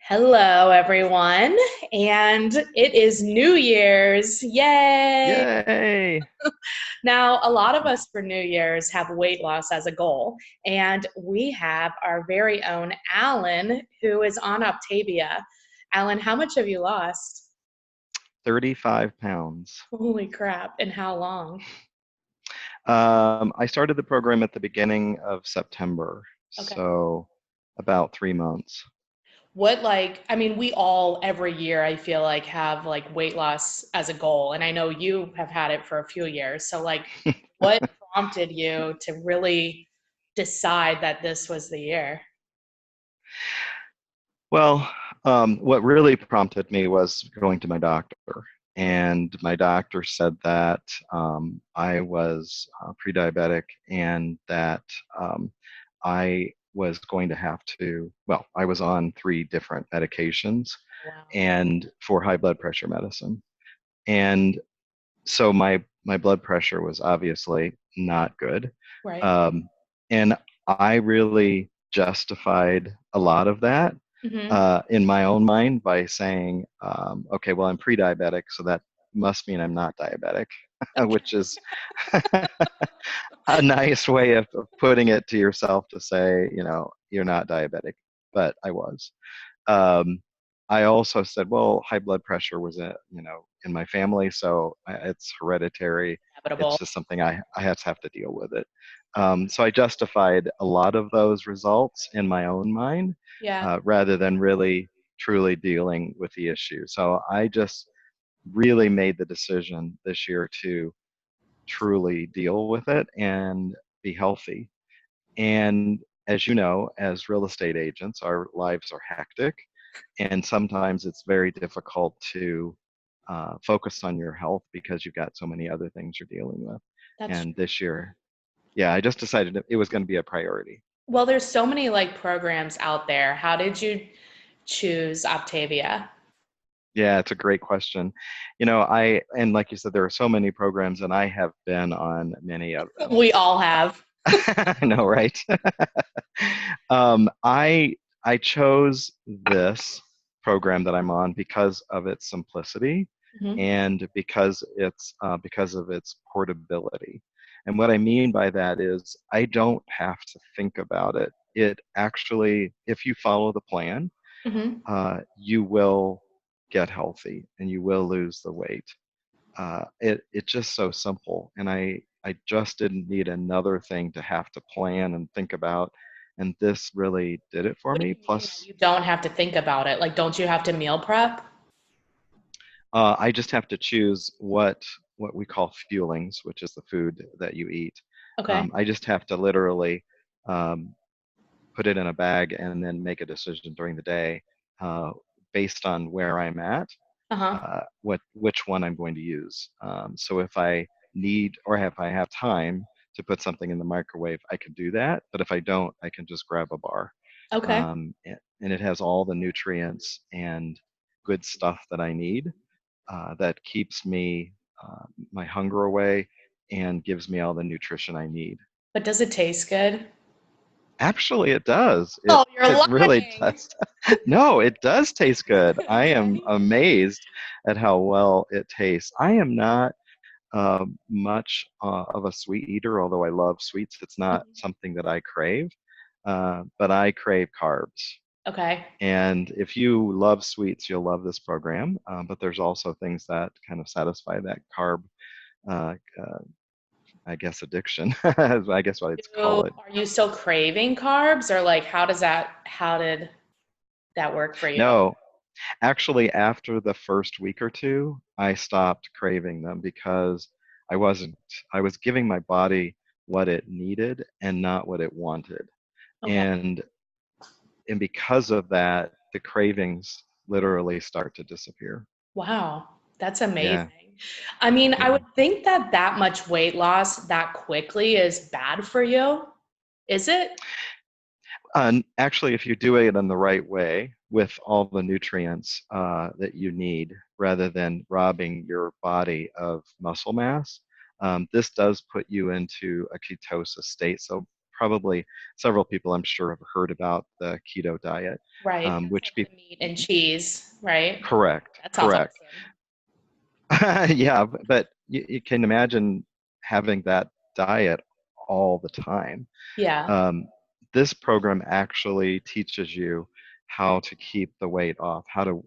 Hello, everyone. And it is New Year's. Yay! Yay! Now, a lot of us for New Year's have weight loss as a goal. And we have our very own Alan, who is on Optavia. Alan, how much have you lost? 35 pounds. Holy crap. And how long? I started the program at the beginning of September, Okay. so about 3 months. We all every year, I feel like, have like weight loss as a goal. And I know you have had it for a few years. So, what prompted you to really decide that this was the year? Well, what really prompted me was going to my doctor, and my doctor said that I was pre-diabetic and that I was going to have to, well, I was on three different medications Wow. and for high blood pressure medicine. And so my blood pressure was obviously not good, Right. um, and I really justified a lot of that Hmm. in my own mind by saying, okay, well, I'm pre-diabetic, so that must mean I'm not diabetic, Okay. which is a nice way of putting it to yourself to say, you're not diabetic, but I was. Um, I also said, well, high blood pressure was in my family, so it's hereditary. It's Inevitable. just something I have to deal with it. So I justified a lot of those results in my own mind, Yeah. rather than really truly dealing with the issue. So I just really made the decision this year to truly deal with it and be healthy. And as you know, as real estate agents, our lives are hectic, and sometimes it's very difficult to focus on your health because you've got so many other things you're dealing with. That's And this year, yeah, I just decided it was going to be a priority. well, there's so many like programs out there. How did you choose Optavia? Yeah, it's a great question. And like you said, there are so many programs, and I have been on many of them. We all have. I know, right? I chose this program that I'm on because of its simplicity Hmm. and because of its portability. And what I mean by that is I don't have to think about it. It actually, if you follow the plan, Hmm. you will get healthy and you will lose the weight. It's just so simple, and I just didn't need another thing to have to plan and think about, and this really did it for What do me. you mean that Plus, you don't have to think about it? Like, don't you have to meal prep? I just have to choose what we call fuelings, which is the food that you eat. Okay. I just have to literally um, put it in a bag and then make a decision during the day, uh, based on where I'm at, Uh-huh. which one I'm going to use. So if I need or if I have time to put something in the microwave, I can do that. But if I don't, I can just grab a bar. Okay. And it has all the nutrients and good stuff that I need, that keeps my hunger away and gives me all the nutrition I need. But does it taste good? Actually, it does. It Oh, you're it really lying. does. No, it does taste good. I am Okay. amazed at how well it tastes. I am not much of a sweet eater, although I love sweets. It's not Mhm. something that I crave, but I crave carbs. Okay. And if you love sweets, you'll love this program. But there's also things that kind of satisfy that carb, uh, uh, I guess, addiction. I guess what I'd call it. Are you still craving carbs or like how did that work for you? No, actually, after the first week or two, I stopped craving them because I wasn't. I was giving my body what it needed and not what it wanted. Okay. And and because of that, the cravings literally start to disappear. Wow. That's Yeah, amazing. I mean, I yeah. would think that that much weight loss that quickly is bad for you. Is it? And actually, if you do it in the right way with all the nutrients that you need, rather than robbing your body of muscle mass, this does put you into a ketosis state. So probably several people I'm sure have heard about the keto diet, Right. That's which like the meat and cheese, right? correct, That sounds correct. awesome. Yeah, but you can imagine having that diet all the time. Yeah. Um, this program actually teaches you how to keep the weight off, how to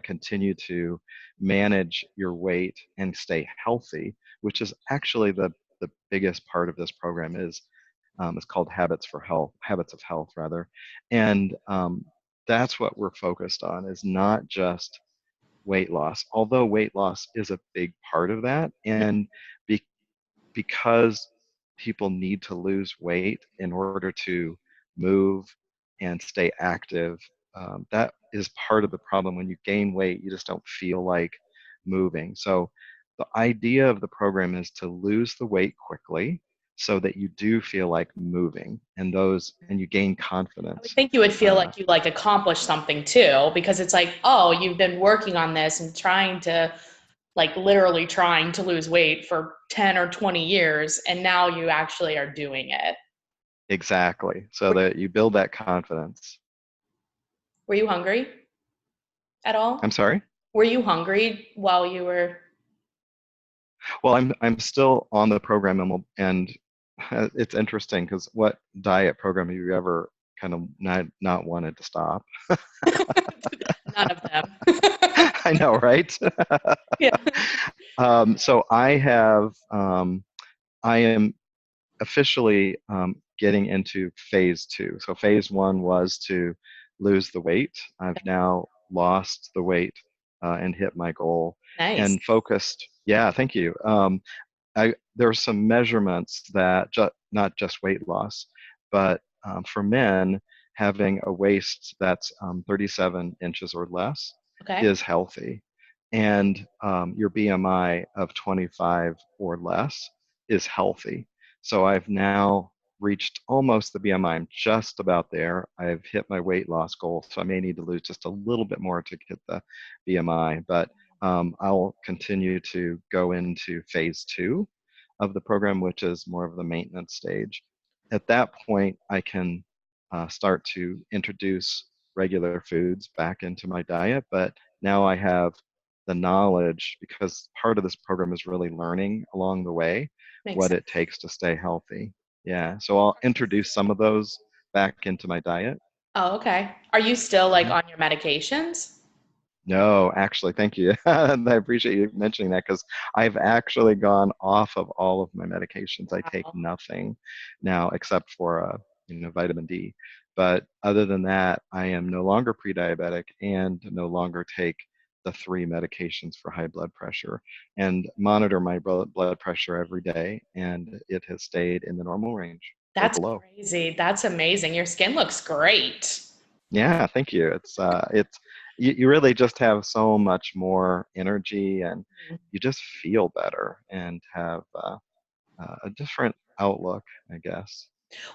continue to manage your weight and stay healthy, which is actually the biggest part of this program is it's called Habits of Health rather, and that's what we're focused on is not just weight loss, although weight loss is a big part of that, and be, because people need to lose weight in order to move and stay active. That is part of the problem. When you gain weight, you just don't feel like moving. So the idea of the program is to lose the weight quickly so that you do feel like moving and you gain I would confidence. think you would feel Uh, like you like accomplished something too, because it's like, oh, you've been working on this and trying to like literally trying to lose weight for 10 or 20 years, and now you actually are doing it. exactly. So Were, that you build that confidence. were you hungry at I'm all? sorry. Were you hungry while you were? Well, I'm still on the program, and it's interesting because what diet program have you ever kind of not wanted to stop? None of them. I know, right? Yeah. So I am officially getting into phase two. So phase one was to lose the weight. I've now lost the weight and hit my goal Nice. and focused. Yeah, thank you. There are some measurements that not just weight loss, but for men, having a waist that's 37 inches or less Okay. is healthy, and your BMI of 25 or less is healthy. So I've now reached almost the BMI. I'm just about there. I've hit my weight loss goal, so I may need to lose just a little bit more to get the BMI, but I'll continue to go into phase two of the program, which is more of the maintenance stage. At that point, I can start to introduce regular foods back into my diet, but now I have the knowledge because part of this program is really learning along the way Makes what sense. it takes to stay healthy. Yeah, so I'll Are you introduce some of still? those back into my diet. Oh, okay. Are you still like Mhm. on your medications? No, actually, thank you. And I appreciate you mentioning that because I've actually gone off of all of my medications. I take Wow. nothing now except for vitamin D. But other than that, I am no longer pre-diabetic and no longer take the three medications for high blood pressure and monitor my blood pressure every day, and it has stayed in the normal range or That's below. crazy. That's amazing. Your skin looks great. Yeah, thank you. It's you really just have so much more energy and you just feel better and have a different outlook, I guess.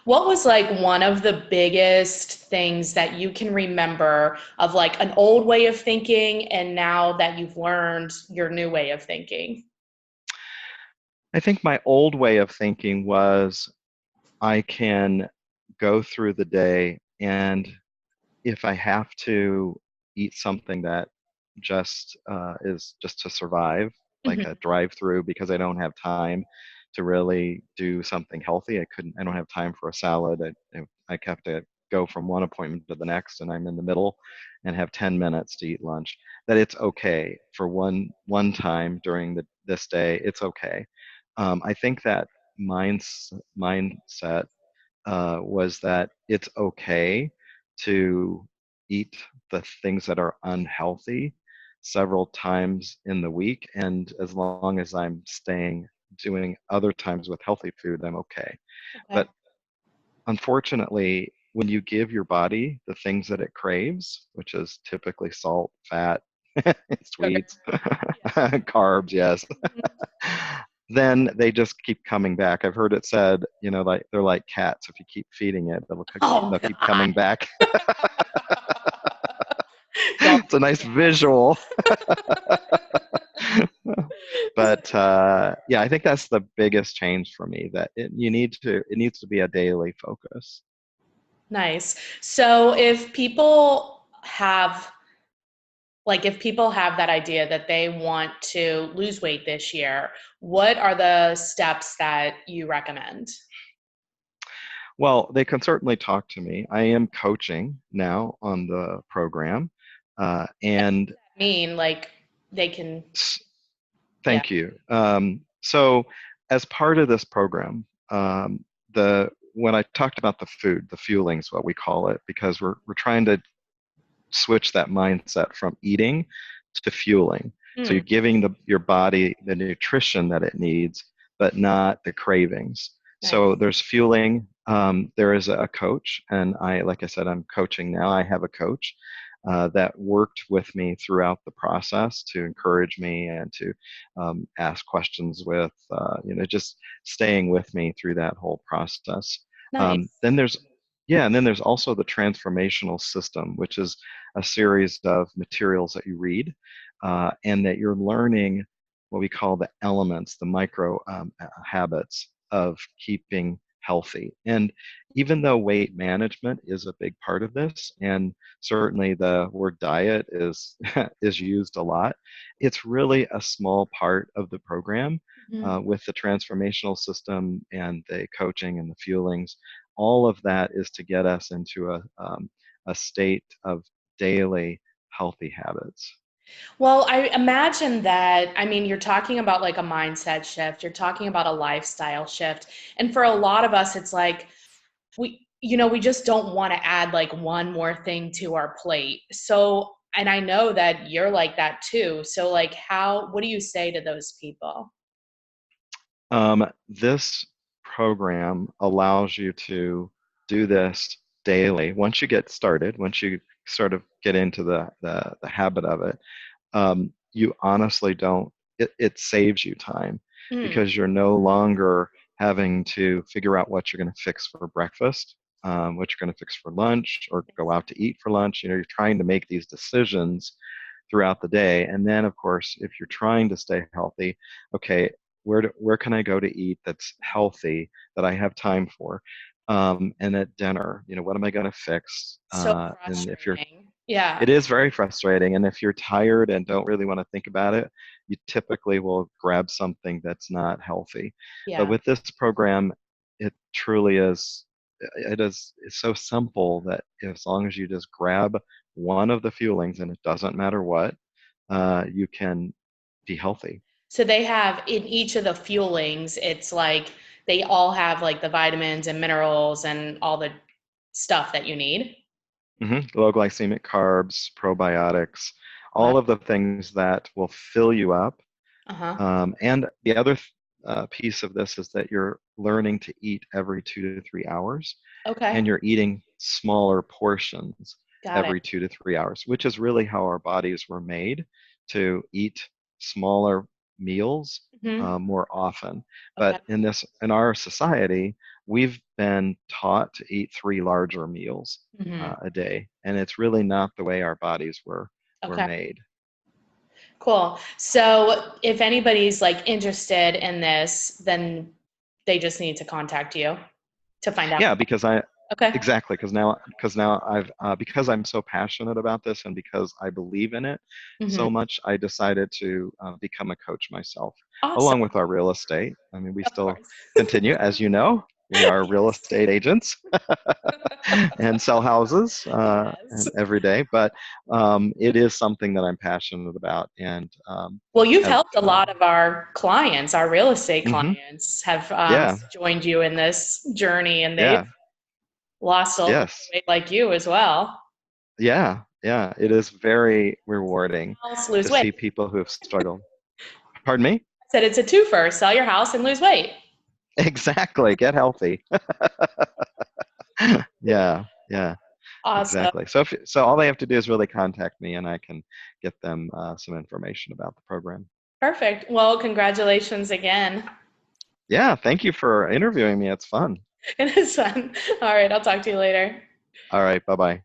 What was like one of the biggest things that you can remember of like an old way of thinking and now that you've learned your new way of thinking? I think my old way of thinking was I can go through the day and if I have to eat something that just is just to survive, like a Mhm. drive-through, because I don't have time to really do something healthy. I don't have time for a salad. I have to go from one appointment to the next, and I'm in the middle, and have 10 minutes to eat lunch. That it's okay for one time during this day. It's okay. I think that mindset was that it's okay to eat the things that are unhealthy several times in the week. And as long as I'm staying doing other times with healthy food, I'm okay. Okay. But unfortunately, when you give your body the things that it craves, which is typically salt, fat, Sugar. sweets, Yeah. carbs, yes, Mhm. then they just keep coming back. I've heard it said, like they're like cats. If you keep feeding it, Oh they'll keep God. coming back. Don't It's a feed nice cats. visual. But yeah, I think that's the biggest change for me, that it needs to be a daily focus. Nice. So if people have that idea that they want to lose weight this year, what are the steps that you recommend? Well, they can certainly talk to me. I am coaching now on the program, and Mean like they can, s- yeah, thank you. So, as part of this program, the when I talked about the food, the fueling is what we call it, because we're trying to switch that mindset from eating to fueling. So mm, you're giving your body the nutrition that it needs, but not the cravings. So nice, there's fueling. There is a coach, and like I said, I'm coaching now. I have a coach that worked with me throughout the process to encourage me and to ask questions with, just staying with me through that whole process. nice. Then there's yeah, and then there's also the transformational system, which is a series of materials that you read, and that you're learning what we call the elements, the micro habits of keeping healthy. And even though weight management is a big part of this, and certainly the word diet is is used a lot, it's really a small part of the program. Mhm. With the transformational system and the coaching and the fuelings, all of that is to get us into a state of daily healthy habits. Well, I imagine that, I mean, you're talking about like a mindset shift, you're talking about a lifestyle shift. And for a lot of us, it's like we just don't want to add like one more thing to our plate. So, and I know that you're like that too. So, like, what do you say to those people? This program allows you to do this daily. Once you get started, once you sort of get into the habit of it, you honestly don't, it saves you time Mm, because you're no longer having to figure out what you're going to fix for breakfast, what you're going to fix for lunch, or go out to eat for lunch. You're trying to make these decisions throughout the day. And then, of course, if you're trying to stay healthy, okay, where can I go to eat that's healthy, that I have time for? And at dinner, what am I going to fix? so And if you're frustrating. Yeah. it is very frustrating. And if you're tired and don't really want to think about it, you typically will grab something that's not healthy. But Yeah. with this program, it truly is, it's so simple that as long as you just grab one of the fuelings, and it doesn't matter what, you can be healthy. So they have in each of the fuelings, it's like they all have like the vitamins and minerals and all the stuff that you need. Low glycemic carbs, probiotics, Wow. all of the things that will fill you up. Uh-huh. And the other piece of this is that you're learning to eat every 2 to 3 hours, Okay. and you're eating smaller portions Got it. every 2 to 3 hours, which is really how our bodies were made, to eat smaller meals Hmm. more often. Okay. But in our society, we've been taught to eat three larger meals Hmm. a day, and it's really not the way our bodies were Okay. made. Cool. So if anybody's like interested in this, then they just need to contact you to find out Yeah, more. Okay. exactly, because now I've because I'm so passionate about this, and because I believe in it Hmm. so much, I decided to become a coach myself, Awesome. along with our real estate. I mean, we Of still course. continue, as you know, we are real Yes. estate agents and sell houses Yes. and every day. But it is something that I'm passionate about, and Well, you've have helped a lot of our clients, our real estate hmm clients have yeah, joined you in this journey and they've yeah, lost a lot of yes, weight like you as well. yeah. It is very rewarding House, lose to weight. see people who have struggled. Pardon me? I said it's a twofer, sell your house and lose weight. Exactly. Get healthy. Yeah, Awesome. exactly. So all they have to do is really contact me, and I can get them some information about the program. Perfect. Well, congratulations again. Yeah, thank you for interviewing me. It's fun. It is fun. All right, I'll talk to you later. All right, bye bye.